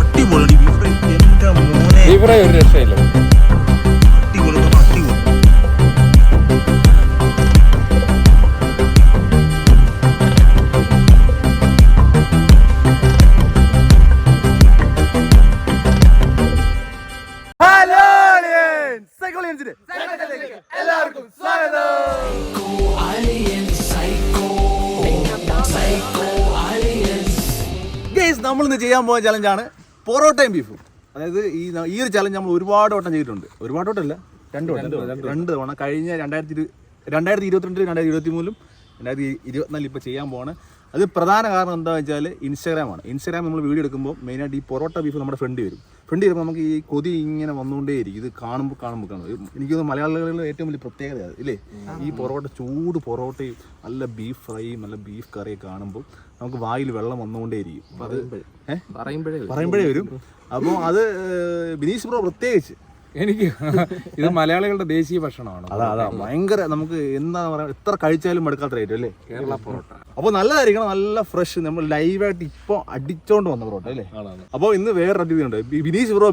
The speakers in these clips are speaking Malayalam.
അടിപൊളി ബീഫ് ഫ്രൈ. എന്റെ മോനെ ബീഫ് ഫ്രൈ ഒരു രക്ഷയില്ല. അടിപൊളി അടിപൊളി. എല്ലാവർക്കും സ്വാഗതം. നമ്മൾ ഇന്ന് ചെയ്യാൻ പോകുന്ന ചലഞ്ചാണ് പൊറോട്ടയും ബീഫും. അതായത് ഈ ഒരു ചലഞ്ച് നമ്മൾ ഒരുപാട് വട്ടം ചെയ്തിട്ടുണ്ട്. ഒരുപാട് വട്ടമല്ല, രണ്ട് തവണ. കഴിഞ്ഞ 2022, 2023, 2024 ഇപ്പോൾ ചെയ്യാൻ പോവാണ്. അത് പ്രധാന കാരണം എന്താണെന്ന് വെച്ചാൽ ഇൻസ്റ്റാഗ്രാമാണ്. ഇൻസ്റ്റാഗ്രാം നമ്മൾ വീഡിയോ എടുക്കുമ്പോൾ മെയിനായിട്ട് ഈ പൊറോട്ട ബീഫ് നമ്മുടെ ഫ്രണ്ട് വരുമ്പോൾ നമുക്ക് ഈ കൊതി ഇങ്ങനെ വന്നുകൊണ്ടേയിരിക്കും. ഇത് കാണുമ്പോൾ എനിക്കൊന്ന് മലയാളികളിൽ ഏറ്റവും വലിയ പ്രത്യേകത ഇല്ലേ, ഈ പൊറോട്ട, ചൂട് പൊറോട്ടയും നല്ല ബീഫ് ഫ്രൈയും നല്ല ബീഫ് കറിയൊക്കെ കാണുമ്പോൾ നമുക്ക് വായിൽ വെള്ളം വന്നുകൊണ്ടേയിരിക്കും. അപ്പോൾ അത് പറയുമ്പോഴേ വരും. അപ്പോൾ അത് ബിനീഷ് ബ്രോ പ്രത്യേകിച്ച് എനിക്ക് ഇത് മലയാളികളുടെ ദേശീയ ഭക്ഷണമാണ്. അതാ ഭയങ്കര, നമുക്ക് എന്താ പറയുക, എത്ര കഴിച്ചാലും മടുക്കാത്ത റേറ്റ് അല്ലേ കേരള പൊറോട്ട. അപ്പോൾ നല്ലതായിരിക്കണം, നല്ല ഫ്രഷ്, നമ്മൾ ലൈവായിട്ട് ഇപ്പോൾ അടിച്ചോണ്ട് വന്ന പൊറോട്ട അല്ലേ. അപ്പോൾ ഇന്ന് വേറെ അതിഥിയുണ്ട്, ബിനീഷ് ബ്രോ.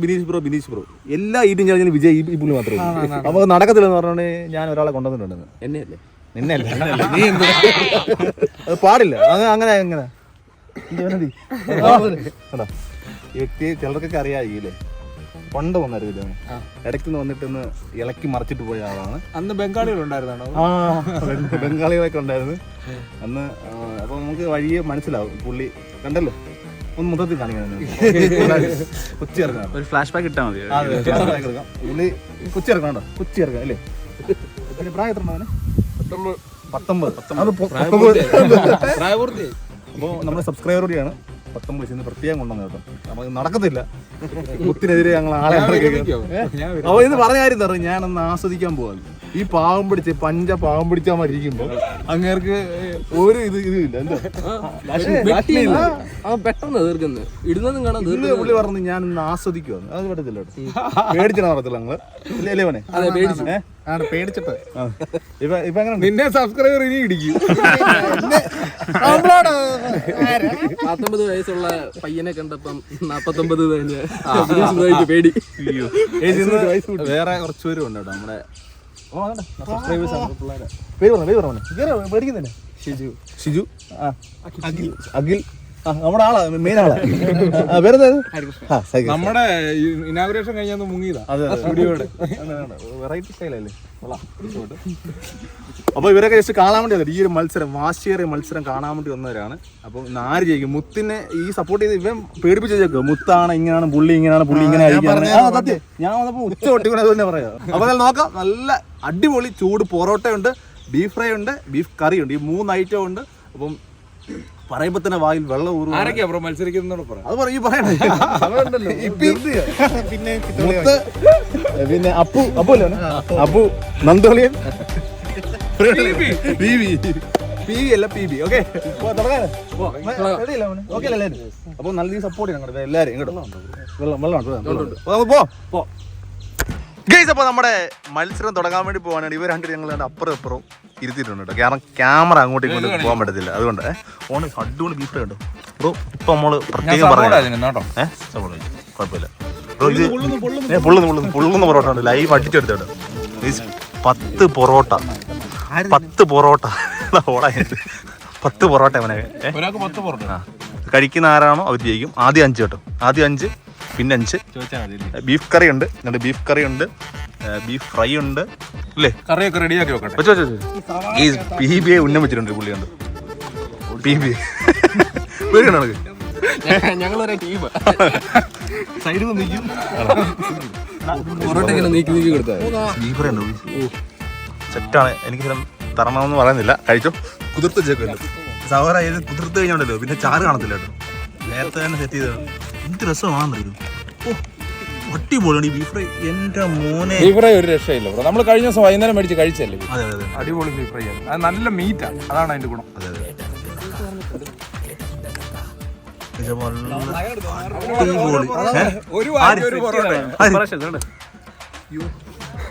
എല്ലാ ഈറ്റും ചാർജിലും വിജയ് ഈ പുള്ളി മാത്രമേ ഉള്ളൂ. അപ്പോൾ നടക്കത്തില്ലെന്ന് പറഞ്ഞോണ്ട് ഞാൻ ഒരാളെ കൊണ്ടുവന്നിട്ടുണ്ടെന്ന്. നിന്നെയല്ല നീ എന്ത് അത് പാടില്ല, അങ്ങനെ ഈ വ്യക്തിയെ ചിലർക്കൊക്കെ അറിയാതില്ലേ, പണ്ട് വന്നായിരുന്നു, ഇടയ്ക്ക് വന്നിട്ടൊന്ന് ഇളക്കി മറിച്ചിട്ട് പോയ ആളാണ്. അന്ന് ബംഗാളികളുണ്ടായിരുന്നാണോ? ബംഗാളികളൊക്കെ ഉണ്ടായിരുന്നു അന്ന്. അപ്പൊ നമുക്ക് വഴിയെ മനസ്സിലാവും, പുള്ളി കണ്ടല്ലോ, ഒന്ന് മൊത്തത്തിൽ കാണിക്കാൻ കൊച്ചി ഇറങ്ങാം, ഒരു ഫ്ലാഷ് ബാക്ക് ഇട്ടാൽ മതി. പുള്ളി കൊച്ചി ഇറങ്ങാണ്ടോ, കൊച്ചി ഇറങ്ങാം അല്ലേ. പ്രായം എത്ര ഉണ്ടാവും? 19. അപ്പോൾ നമ്മുടെ സബ്സ്ക്രൈബർ കൂടിയാണ് 19 വയസ്സിന് പ്രത്യേകം കൊണ്ടുവന്നത് കേട്ടോ. നമുക്ക് നടക്കത്തില്ല, മുത്തിനെതിരെ ഞങ്ങൾ ആളെ. അപ്പോൾ ഇത് പറഞ്ഞ കാര്യം എന്താ, ഞാനൊന്ന് ആസ്വദിക്കാൻ പോവാണ്. ഈ പാവം പിടിച്ച് പാവം പിടിച്ചാൽ മരിക്കുമ്പോൾ അങ്ങേർക്ക് ഒരു ഇതില്ല, എന്താ പെട്ടെന്ന് തീർക്കുന്നത് ഇടുന്നതും കാണാൻ. പുള്ളി പറഞ്ഞു ഞാനൊന്ന് ആസ്വദിക്കുവാണ്. അത് പറ്റത്തില്ല കേട്ടോ, പേടിച്ചാണ് പറയത്തില്ല ഞങ്ങള് ഇല്ലേ മോനെ, പേടിച്ചിട്ട്. ഇപ്പൊ എങ്ങനെ നിന്നെ സബ്സ്ക്രൈബർ ഇനി ഇടിക്കും. 19 വയസ്സുള്ള പയ്യനെ കണ്ടപ്പം 49 കഴിഞ്ഞ പേടി. വേറെ കുറച്ച് പേരും ഉണ്ട് കേട്ടോ നമ്മുടെ പേടിക്കുന്നില്ല. ഷിജു, അഖിൽ, നമ്മുടെ ആളാ, മെയിൻ ആളാ. നമ്മുടെ ഇനാഗുറേഷൻ കഴിഞ്ഞാൽ മുങ്ങിയതാ സ്റ്റുഡിയോയുടെ. വെറൈറ്റി സ്റ്റൈലല്ലേ. അപ്പോൾ ഇവരൊക്കെ ജസ്റ്റ് കാണാൻ വേണ്ടി വന്നത്, ഈ ഒരു മത്സരം, വാശിയേറിയ മത്സരം കാണാൻ വേണ്ടി വന്നവരാണ്. അപ്പോൾ ഇന്ന് ആര് ജയിക്കും? മുത്തിനെ ഈ സപ്പോർട്ട് ചെയ്ത് ഇവൻ പേടിപ്പിച്ച് വെച്ചേക്കോ, മുത്താണ് ഇങ്ങനെയാണ്, പുള്ളി ഇങ്ങനെ സത്യം. ഞാൻ വന്നപ്പോൾ ഉച്ച ഒട്ടിക്കൊണ്ട് അത് തന്നെ പറയാം. അപ്പോൾ അത് നോക്കാം. നല്ല അടിപൊളി ചൂട് പൊറോട്ടയുണ്ട്, ബീഫ് ഫ്രൈ ഉണ്ട്, ബീഫ് കറി ഉണ്ട്, ഈ 3 ഐറ്റം ഉണ്ട്. അപ്പം പറയുമ്പോ തന്നെ വായിൽ വെള്ളം ഊറും. ആരൊക്കെയാ മത്സരിക്കുന്നോട് പറയാം. അത് പറയും, പറയണേ. പിന്നെ അപ്പു നന്ദോളിയൻ, PB. ഓക്കെ, അപ്പൊ നല്ല രീതിയിൽ സപ്പോർട്ട് ചെയ്യണം എല്ലാരും. വെള്ളം ഗൈസ്. അപ്പോൾ നമ്മുടെ മത്സരം തുടങ്ങാൻ വേണ്ടി പോകാനാണ്. ഇവർ രണ്ടും ഞങ്ങൾ അപ്പുറം ഇപ്പുറം ഇരുത്തിയിട്ടുണ്ട് കേട്ടോ, കാരണം ക്യാമറ അങ്ങോട്ടും ഇങ്ങോട്ടും പോകാൻ പറ്റത്തില്ല. അതുകൊണ്ട് അടിപൊളി ബീഫ് ഫ്രൈ ഉണ്ടോ ബ്രോ. ഇപ്പൊ നമ്മള് പ്രത്യേകം കുഴപ്പമില്ല ബ്രോ. ഇത് പൊള്ളുന്ന പൊറോട്ട ഉണ്ട്, ലൈവ് അടിച്ചെടുത്തോട്ടോ. 10 പൊറോട്ട 10 പൊറോട്ട കഴിക്കുന്ന ആരാണോ അവർ ജയിക്കും. ആദ്യം 5 കേട്ടോ, ആദ്യം 5, പിന്നെ 5. ബീഫ് കറി ഉണ്ട്, ബീഫ് കറി ഉണ്ട്, ബീഫ് ഫ്രൈ ഉണ്ട് അല്ലേ. കറിയൊക്കെ റെഡിയാക്കി വെക്കട്ടെ. ഈ PB ഉന്നം വെച്ചിട്ടുണ്ട് പുള്ളി. ഉണ്ട് PB പേടിക്കണോ ഞങ്ങളൊരു ടീം സൈഡിൽ നിന്ന് നിൽക്കും. പൊറോട്ട ഇങ്ങനെ നീക്കി കൊടുത്താൽ ബീഫ് ഫ്രൈ ഉണ്ടോ? സെറ്റാണ്. എനിക്ക് തരണമെന്ന് പറയുന്നില്ല, കഴിച്ചോ. കുതിർത്ത് വെച്ചേക്കല്ലോ സഹോദര. ഇത് കുതിർത്ത് കഴിഞ്ഞോണ്ടല്ലോ പിന്നെ ചാറ് കാണത്തില്ല കേട്ടോ, നേരത്തെ തന്നെ സെറ്റ് ചെയ്തതാണ്. എന്ത് രസമാണെന്നറിയും. അടിപൊളിയാണ് ഈ ബീഫ് ഫ്രൈ. എന്റെ മോനെ, ബീഫ് ഫ്രൈ ഒരു രക്ഷയില്ല. നമ്മൾ കഴിഞ്ഞ ദിവസം വൈകുന്നേരം മേടിച്ച് കഴിച്ചല്ലേ. അതെ, അടിപൊളി ബീഫ് ഫ്രൈ ആണ്. അത് നല്ല മീറ്റാണ്, അതാണ് അതിന്റെ ഗുണം. അതെ.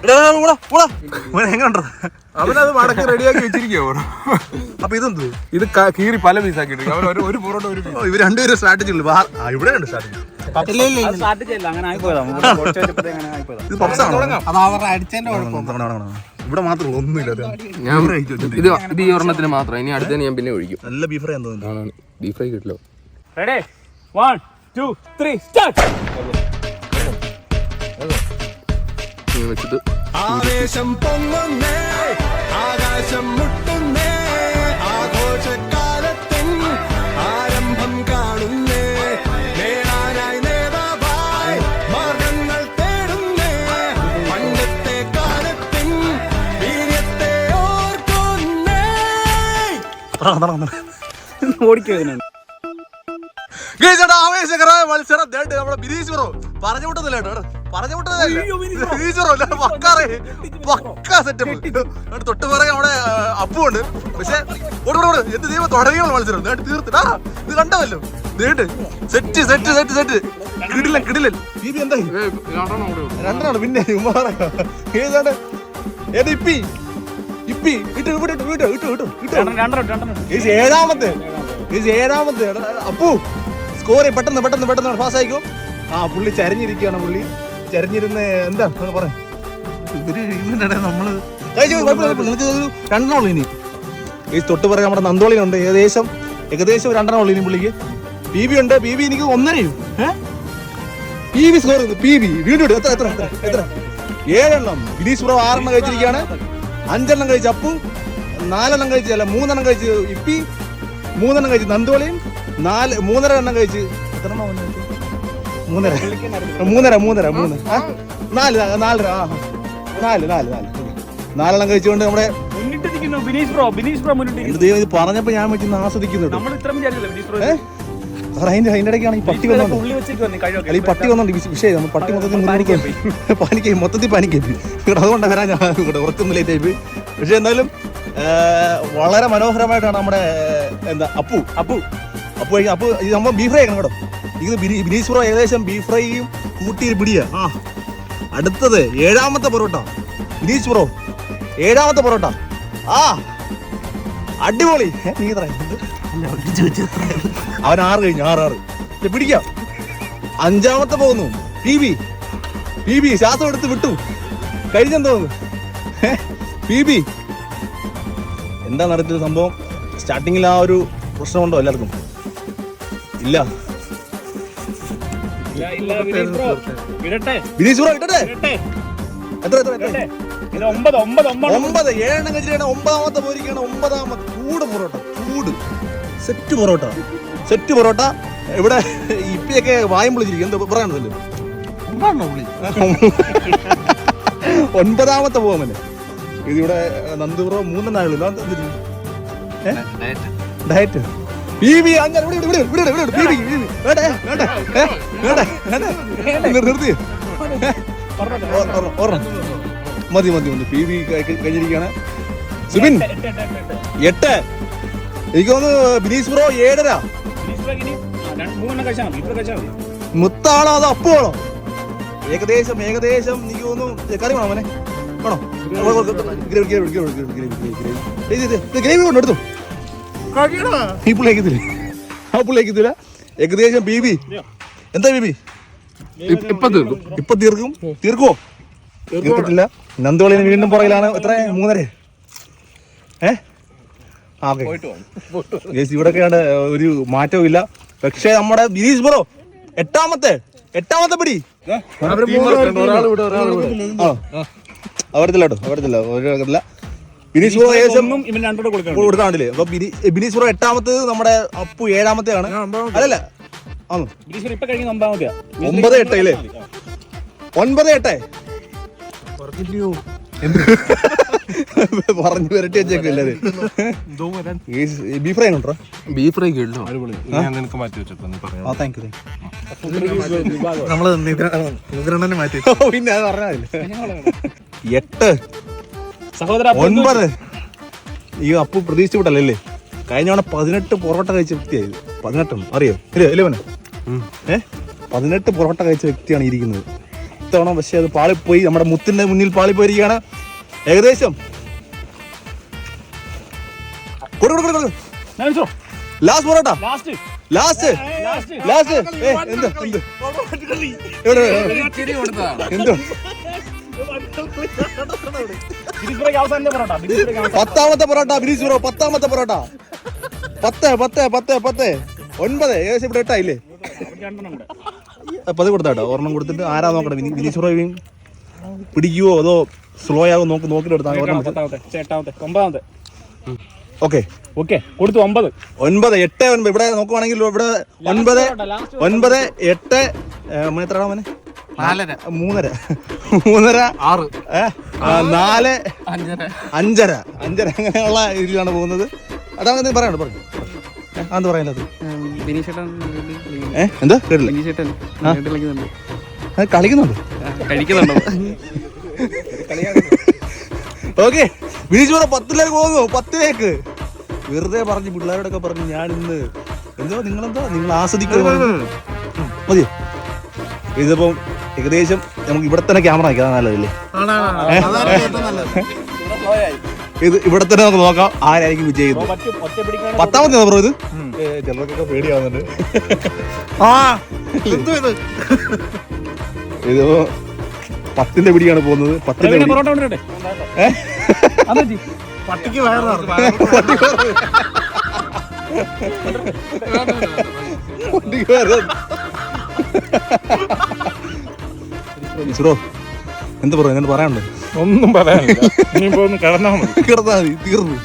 എങ്ങനെയുണ്ടോ? അവനത് മടക്കി റെഡിയാക്കി വെച്ചിരിക്കോ. അപ്പൊ ഇതെന്ത്? ഇത് കീറി പല പീസാക്കിട്ട് അവൻ ഒരു പൊറോട്ട ഒരു piece. ഇവർ രണ്ടുപേരും സ്ട്രാറ്റജി ഉള്ളു. ഇവിടെ ഉണ്ട് സ്ട്രാറ്റജി. ഇത് പപ്സാണോ? ഇവിടെ മാത്രമേ ഒന്നുമില്ല. ഇത് ഈ ഒരെണ്ണത്തിന് മാത്രം. ഇനി അടുത്തതിന് ഞാൻ പിന്നെ ഒഴിക്കും. നല്ല ബീഫ് ഫ്രൈ തോന്നുന്നു. ബീഫ് ഫ്രൈ കിട്ടില്ലോ. Ready? 1, 2, 3, start. വെച്ചിട്ട് ആവേശം പൊങ്ങുന്നേ ആകാശം മുട്ടുന്നേ ആഘോഷക്കാലത്തിൻ ആരംഭം കാണുന്നേ നേടാനായി നേതാവായി മാർഗങ്ങൾ തേടുന്നേ പണ്ടത്തെ കാലത്തിൻ വീര്യത്തെ ഓർക്കുന്നേ. ഓടിക്കുന്നുണ്ട്. ആവേശകരമായ മത്സരം നമ്മുടെ ബിനീഷ് ബ്രോ പറഞ്ഞു വിട്ടതല്ലേ പക്ക സെറ്റപ്പ്. തൊട്ട് പിറകെ നമ്മുടെ അപ്പുണ്ട്. പക്ഷെ എന്ത് ദൈവം തുടങ്ങിയുള്ള മത്സരം തീർത്തിട്ടാ ഇത് കണ്ടല്ലോ. സെറ്റ് സെറ്റ് സെറ്റ് സെറ്റ് കിടിലൻ കിടിലൻ. എന്തായി രണ്ടെണ്ണം പിന്നെ ഏതാണ് ഏത് ഇപ്പി ഇപ്പി ഇട്ട് ഇവിടെ ഏഴാമത്തെ അപ്പു സ്കോർ പെട്ടെന്ന് പെട്ടെന്ന് പെട്ടെന്ന് പാസ് ആയിക്കോ. പുള്ളി ചരിഞ്ഞിരിക്കുകയാണ്. പുള്ളി ചരിഞ്ഞിരുന്ന് എന്താ പറയാ നമ്മള് രണ്ടെണ്ണമുള്ളൂ ഇനി. ഈ തൊട്ട് പറയാൻ നമ്മുടെ നന്തോളിയുണ്ട്. ഏകദേശം രണ്ടെണ്ണമുള്ളൂ ഇനി പുള്ളിക്ക്. പി ബി ഉണ്ട്. പി ബി എനിക്ക് 1.5 പി ബി സ്കോർ വീണ്ടും എത്ര 7 ബിനീഷ് ബ്രോ 6 കഴിച്ചിരിക്കുകയാണ്. 5 കഴിച്ച് അപ്പു, 4 കഴിച്ച് 3 കഴിച്ച് ഇപ്പി, 3 കഴിച്ച് നന്തോളിയും, 3.5 കഴിച്ച് 4 കഴിച്ചുകൊണ്ട് നമ്മുടെ ഇത് പറഞ്ഞപ്പോ ഞാൻ വെച്ച് ആസ്വദിക്കുന്നുണ്ട്. അതിന്റെ ഇടയ്ക്കാണ് ഈ പട്ടി വന്നത്. ഈ പട്ടി വന്നോണ്ട് വിഷയം പട്ടി മൊത്തത്തിൽ പനിക്കും. അതുകൊണ്ടാണ് വരാൻ ഞാൻ കുറച്ചൊന്നും ലേറ്റ് ആയിപ്പോയി. പക്ഷെ എന്നാലും വളരെ മനോഹരമായിട്ടാണ് നമ്മുടെ എന്താ അപ്പു ഇത് നമ്മൾ ബീഫ് ഫ്രൈ ആക്കണം കേട്ടോ. ഇത് ബിനീഷ് ബ്രോ ഏകദേശം ബീഫ് ഫ്രൈയും കൂട്ടി പിടിയാ. അടുത്തത് 7ാമത്തെ പൊറോട്ട. ബിനീഷ് ബ്രോ 7ാമത്തെ പൊറോട്ട. അടിപൊളി. അവൻ 6 കഴിഞ്ഞു. 6 പിടിക്കാം. 5ാമത്തെ പോകുന്നു പി ബി ശ്വാസം എടുത്ത് വിട്ടു കഴിഞ്ഞെന്ന് തോന്നുന്നു. പി ബി എന്താ നടത്തിയ സംഭവം? സ്റ്റാർട്ടിങ്ങിൽ ആ ഒരു പ്രശ്നമുണ്ടോ എല്ലാവർക്കും? ഇല്ല. ബിനീഷ് ബ്രോ ഇട്ടട്ടെ. എത്ര 9 7 കഴിച്ചിട്ടാണ് 9ാമത്തെ പോയിരിക്കുകയാണ്. 9ാമത്തെ ചൂട് സെറ്റ് പൊറോട്ട. ഇവിടെ ഇപ്പിയൊക്കെ വായും വിളിച്ചിരിക്കും. എന്താ പറയാനുണ്ടല്ലോ 9ാമത്തെ പോകുമല്ലേ. ഇതിവിടെ നന്ദുബ്രോ 3 ഡയറ്റ് നിർത്തി മതി പി വി കഴിഞ്ഞിരിക്കുകയാണ്. സുബിൻ 8. എനിക്ക് തോന്നുന്നു ബിനീഷ് ബ്രോ 7.5. മുത്താണോ അതോ അപ്പുവാണോ? ഏകദേശം എനിക്ക് തോന്നുന്നു. കറി വേണോ അവനെ? വേണോ? ഗ്രേവി കൊണ്ട് എടുത്തു. ഈ പുള്ളിയേക്കത്തില്ല. ഏകദേശം ബി ബി എന്താ ബി ബി ഇപ്പൊ തീർക്കുമോ? തീർത്തിട്ടില്ല. നന്തോളിന് വീണ്ടും പുറകിലാണ്. എത്ര 3.5? ഇവിടെയൊക്കെയാണ് ഒരു മാറ്റവും ഇല്ല. പക്ഷെ നമ്മുടെ ബിനീഷ് ബ്രോ 8ാമത്തെ പിടി. അവിടത്തില്ല ബിനീഷ് ബ്രോ ഏകദേശം കൊടുക്കാണ്ടില്ലേ. അപ്പൊ ബിനീഷ് ബ്രോ 8ാമത്തേത്, നമ്മുടെ അപ്പു 7ാമത്തെയാണ്. അല്ലല്ല 9-8 അല്ലേ? 9-8 പറഞ്ഞു വരട്ടി വെച്ചേക്കില്ലേ? ബീഫ് ഫ്രൈ ഉണ്ടോ? ബീഫ് ഫ്രൈ കിട്ടും. നമ്മള് മാറ്റി പിന്നെ അത് പറഞ്ഞാൽ 8 9 ഈ അപ്പു പ്രതീക്ഷിച്ചു വിട്ടല്ലേ. കഴിഞ്ഞ തവണ 18 പൊറോട്ട കഴിച്ച വ്യക്തിയായത്. 18 അറിയോ? 11 18 പൊറോട്ട കഴിച്ച വ്യക്തിയാണ് ഇരിക്കുന്നത്. ഇത്തവണ പക്ഷെ അത് പാളിപ്പോയി, നമ്മുടെ മുത്തിന്റെ മുന്നിൽ പാളിപ്പോയിരിക്കുകയാണ്. ഏകദേശം ലാസ്റ്റ് പൊറോട്ട, ലാസ്റ്റ് എന്തോ പത്താമത്തെ പൊറോട്ട ബിനീഷ് ബ്രോ, 10ാമത്തെ പൊറോട്ട. 10, 9 ഏകദേശം ഇവിടെ 8 ആയില്ലേ? 10 കൊടുത്താട്ടോ, ഒരെണ്ണം കൊടുത്തിട്ട് ആരാ നോക്കണം. ബിനീഷ് ബ്രോ പിടിക്കുവോ അതോ സ്ലോ ആവോ നോക്കിട്ട് എടുത്താൽ. ഓക്കെ കൊടുത്തു 9, 8, 9 ഇവിടെ നോക്കുവാണെങ്കിൽ ഇവിടെ 9, 8 എത്രയാണോ മോനെ? 3:30, 4, 5:30 അങ്ങനെയുള്ള രീതിയിലാണ് പോകുന്നത്. അതാണ് പറയാനുള്ളത്. പറഞ്ഞു അതെന്ത് പറയാനത്? എന്താ കളിക്കുന്നുണ്ട്? ഓക്കെ, ബിനീഷ് ബ്രോ 10ലേക്ക് പോകുന്നു. 10ലേക്ക് വെറുതെ പറഞ്ഞു, പിള്ളേരോടൊക്കെ പറഞ്ഞു ഞാൻ ഇന്ന് നിങ്ങൾ ആസ്വദിക്കുന്നു. മതിയോ? ഇതിപ്പം ഏകദേശം നമുക്ക് ഇവിടെ തന്നെ ക്യാമറ വയ്ക്കാം, നല്ലതല്ലേ? ഇത് ഇവിടെ തന്നെ നമുക്ക് നോക്കാം ആരായിരിക്കും വിജയിക്കുന്നത്. 10ാമത്തെ ബ്രോ ഇത്. ചിലർക്കൊക്കെ പേടിയാവുന്നുണ്ട്. ഇതിപ്പോ 10ന്റെ പിടിയാണ് പോകുന്നത്. 10ന്റെ പിടി. പട്ടിക്ക് വയറ് എന്താ പറയാ? എന്ത് പറയാനുണ്ട്? ഒന്നും പറയാനില്ല. കിടന്നാ മതി, തീർന്നു.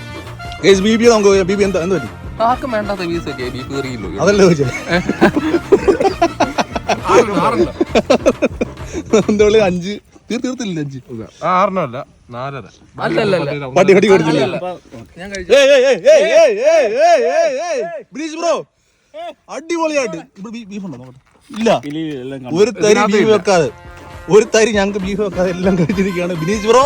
ബിബി നമുക്ക് ബിബി എന്താ പറ്റി? ആർക്കും വേണ്ടാത്ത വീസൊക്കെ ബീഫ് കയറിയില്ലോ. അതല്ലേ ചോദിച്ചത്? എന്താ 5 തീർത്തില്ല? 5 6 4 പട്ടി കൊടുത്തില്ല. ബിനീഷ് ബ്രോ അടിപൊളിയായിട്ട് ബീഫ് ഉണ്ടോ? ഇല്ല, ഒരു തരി ബീഫ് വെക്കാതെ, ഒരു തരി ഞങ്ങൾക്ക് ബീഫ് വെക്കാതെ എല്ലാം കഴിച്ചിരിക്കുകയാണ് ബിനീഷ് ബ്രോ.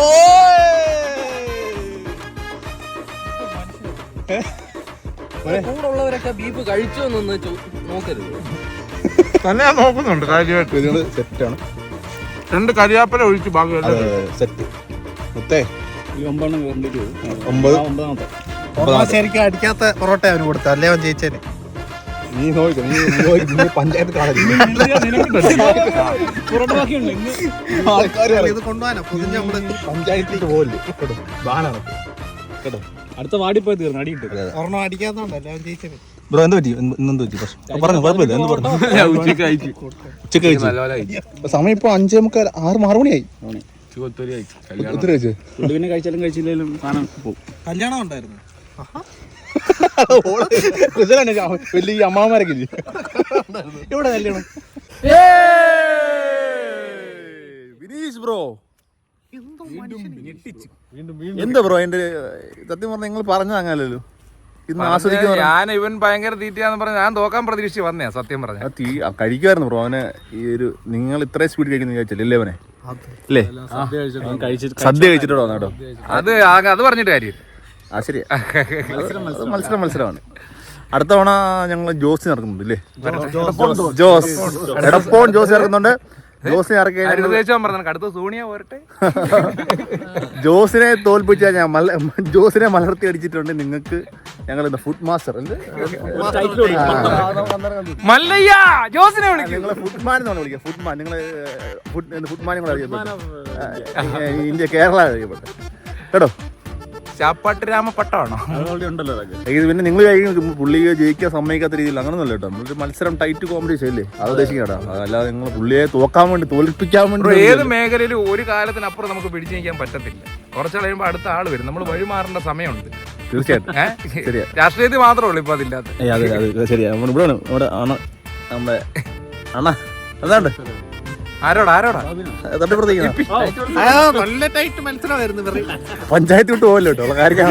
കൂടെയുള്ളവരൊക്കെ ബീഫ് കഴിച്ചോ എന്നൊന്ന് നോക്കരുത്. തന്നെ നോക്കുന്നുണ്ട് കാര്യമായിട്ട്. ഇതിനോട് സെറ്റാണ്. 2 കരിയാപ്പല ഒഴിച്ച് ബാക്കി സെറ്റ്. മുത്തേ 9 ശരിക്കും അടിക്കാത്ത പൊറോട്ട അവന് കൊടുത്ത അല്ലേ അവൻ ജയിച്ചേന്. നീ നോക്കി പഞ്ചായത്ത് കാണരുത്. ആൾക്കാർ ഇത് കൊണ്ടുപോകാനോ നമ്മള് പഞ്ചായത്തിലേക്ക് പോകല്ലേ കേട്ടോ. ബാനാണ് കേട്ടോ. അടുത്ത വാടി പോയി തീർന്നു അടിയിട്ട്. ഒരെണ്ണം അടിക്കാത്തോണ്ടല്ലേ അവൻ ജയിച്ചേന്. ബ്രോ എന്ത് പറ്റി? എന്ത് പറ്റി? പറഞ്ഞു കുഴപ്പമില്ല. എന്ത് പറഞ്ഞു? ഉച്ചക്ക് കഴിച്ചു. സമയം ഇപ്പൊ 5:45, 6 മണിയായി. ഒത്തിരി കഴിച്ചു. പിന്നെ കഴിച്ചാലും കഴിച്ചില്ലേലും കാണാൻ പോകും. കല്യാണം ഉണ്ടായിരുന്നു. വലിയ അമ്മാമാരൊക്കെ ഇവിടെ കല്യാണം. ബിനീഷ് ബ്രോ എന്താ ബ്രോ എന്റെ സത്യം പറഞ്ഞ നിങ്ങൾ പറഞ്ഞത് അങ്ങനല്ലോ. ഇന്ന് ആസ്വദിക്കുന്ന ഞാൻ ഇവൻ ഭയങ്കര തീറ്റയാന്ന് പറഞ്ഞ ഞാൻ തോക്കാൻ പ്രതീക്ഷിച്ച് വന്നേ. സത്യം പറഞ്ഞ കഴിക്കുമായിരുന്നു ബ്രോ. അവനെ ഈ ഒരു നിങ്ങൾ ഇത്രയും സ്പീഡ് കഴിക്കുന്ന വിചാരിച്ചല്ലേ അവനെ? അല്ലേ? സദ്യ കഴിച്ചിട്ടോ കേട്ടോ. അത് പറഞ്ഞിട്ട് കാര്യം. ശരിയാ, മത്സരമാണ്. അടുത്ത തവണ ഞങ്ങൾ ജോസ് ഇറക്കുന്നുണ്ട് അല്ലേ? എടപ്പോൺ ജോസ് ഇറക്കുന്നുണ്ട്. ജോസിനെ ഇറക്കി അടുത്ത സോണിയ പോരട്ടെ. ജോസിനെ തോൽപ്പിച്ചാൽ ജോസിനെ മലർത്തി അടിച്ചിട്ടുണ്ട്. നിങ്ങൾക്ക് ഞങ്ങൾ ഫുഡ് മാസ്റ്റർ മല്ലയ്യ ജോസിനെ നിങ്ങളെ ഫുഡ്മാൻ എന്നാണ് വിളിക്കുക. ഫുഡ്മാൻ നിങ്ങള് ഫുഡ്മാൻ ഇന്ത്യ കേരള അറിയപ്പെട്ടെ കേട്ടോ. ചാപ്പാട്ട് രാമപ്പട്ടമാണോ ഇത്? പിന്നെ നിങ്ങൾ പുള്ളിയെ ജയിക്കാൻ സമ്മതിക്കാത്ത രീതിയിൽ അങ്ങനൊന്നുമല്ല കേട്ടോ. നമ്മളൊരു മത്സരം ടൈറ്റ് കോമ്പറ്റീഷൻ അല്ലേ, അത് ഉദ്ദേശിക്കട്ടോ. അല്ലാതെ നിങ്ങൾ പുള്ളിയെ തോൽപ്പിക്കാൻ വേണ്ടി ഏത് മേഖലയിലും ഒരു കാലത്തിനപ്പുറം നമുക്ക് പിടിച്ചു നിൽക്കാൻ പറ്റത്തില്ല. കുറച്ച് കഴിയുമ്പോൾ അടുത്ത ആള് വരും. നമ്മൾ വഴിമാറേണ്ട സമയമുണ്ട് തീർച്ചയായിട്ടും. ശരിയാ, രാഷ്ട്രീയത്തിൽ മാത്രമേ ഉള്ളൂ ഇപ്പൊ അതില്ലാത്ത. ശരിയാ. ഇവിടെ നമ്മുടെ അണ്ണ അതാണ്ട് ആരോടാ നല്ല ടൈറ്റ് മത്സരമായിരുന്നു. പഞ്ചായത്ത് വിട്ട് പോകല്ലോ കേട്ടോ കാര്യം.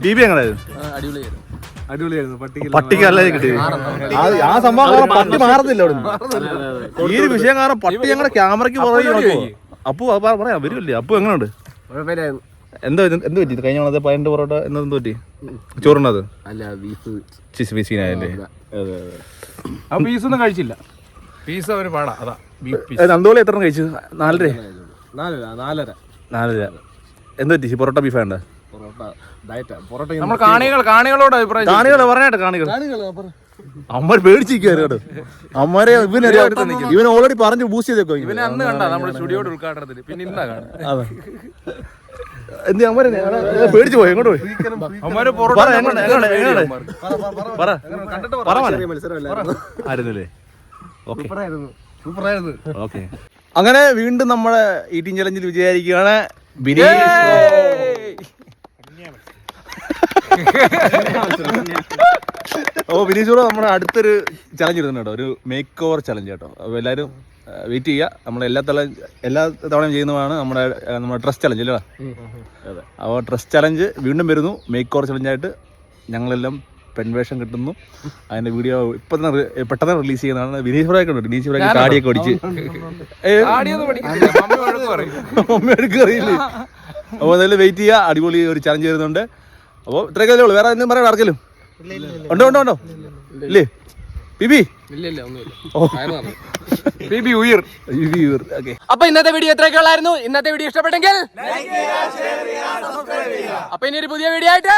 ബിബി എങ്ങനെയായിരുന്നു? അടിപൊളിയായിരുന്നു. പട്ടിക്ക് നല്ല കിട്ടിയത് ആ സംഭവം. പട്ടി മാറുന്നില്ല അവിടെ. ഈ ഒരു വിഷയം കാരണം പട്ടി ഞങ്ങളുടെ ക്യാമറയ്ക്ക് പുറകെ. അപ്പു പറയാം വരുമല്ലേ? അപ്പു എങ്ങനെയുണ്ട്? എന്ത് പറ്റി കഴിഞ്ഞ 15 പൊറോട്ട എന്ത് പറ്റി? ചോറുണ്ടത് ആ പീസൊന്നും കഴിച്ചില്ല. പീസ് അവന് പാടാ. അതാ നന്ദോളി എത്ര കഴിച്ചു? 4:30. 4:30. എന്ത് പറ്റി? പൊറോട്ട ബീഫ് വേണ്ട? നമ്മൾ കാണികളോട് അഭിപ്രായം കാണികൾ പറഞ്ഞാട്ടെ, കാണികൾ അമ്മ പേടിച്ചിരിക്കുവായിരുന്നു കേട്ടോ. അമ്മരെ ഇവൻ ഓൾറെഡി പറഞ്ഞു ബൂസ്റ്റ് ചെയ്തേക്കോ. ഇവനെ അന്ന് കണ്ടാ നമ്മുടെ സ്റ്റുഡിയോയുടെ ഉദ്ഘാടനത്തിന്, പിന്നെ ഇന്നാ കാണാം. അതെ, എന്ത് അമ്മരെ പേടിച്ചു പോയി. എങ്ങോട്ട് പോയി? അമ്മര് ആയിരുന്നില്ലേ? ഓക്കെ, അങ്ങനെ വീണ്ടും നമ്മുടെ ഈറ്റിംഗ് ചലഞ്ചിൽ വിജയായിരിക്കുകയാണ് ബിനീഷ്. ഓ ബിനീഷ് ബ്രോ നമ്മുടെ അടുത്തൊരു ചലഞ്ച് ഇടുന്നുണ്ട് കേട്ടോ, ഒരു മേക്ക് ഓവർ ചലഞ്ച് കേട്ടോ. അപ്പോൾ എല്ലാവരും വെയിറ്റ് ചെയ്യുക. നമ്മൾ എല്ലാ തവണയും ചെയ്യുന്നതാണ് നമ്മുടെ ഡ്രസ് ചലഞ്ച് അല്ലേ? അതെ, അപ്പോൾ ഡ്രസ് ചലഞ്ച് വീണ്ടും വരുന്നു. മേക്ക് ഓവർ ചലഞ്ചായിട്ട് ഞങ്ങളെല്ലാം പെൺവേഷം കിട്ടുന്നു. അതിന്റെ വീഡിയോ ഇപ്പൊ തന്നെ പെട്ടെന്ന് റിലീസ് ചെയ്യുന്നതാണ്. വിനീഷ് ബ്രോയൊക്കെ ഉണ്ട്. വിനീഷ് ബ്രോയ്ക്ക് താടിയൊക്കെ ഓടിച്ച് മമ്മി അറിയില്ലേ? അപ്പോൾ എന്തായാലും വെയിറ്റ് ചെയ്യുക. അടിപൊളി ഒരു ചലഞ്ച് വരുന്നുണ്ട്. അപ്പോൾ ഇത്രയൊക്കെ ഉള്ളൂ. വേറെ എന്തും പറയാൻ ആർക്കെങ്കിലും ഉണ്ടോ? ഇല്ലേ ബിബി? അപ്പൊ ഇന്നത്തെ വീഡിയോ എത്രയൊക്കെ ഉള്ളായിരുന്നു? ഇന്നത്തെ വീഡിയോ ഇഷ്ടപ്പെട്ടെങ്കിൽ അപ്പൊ ഇനി ഒരു പുതിയ വീഡിയോ ആയിട്ട്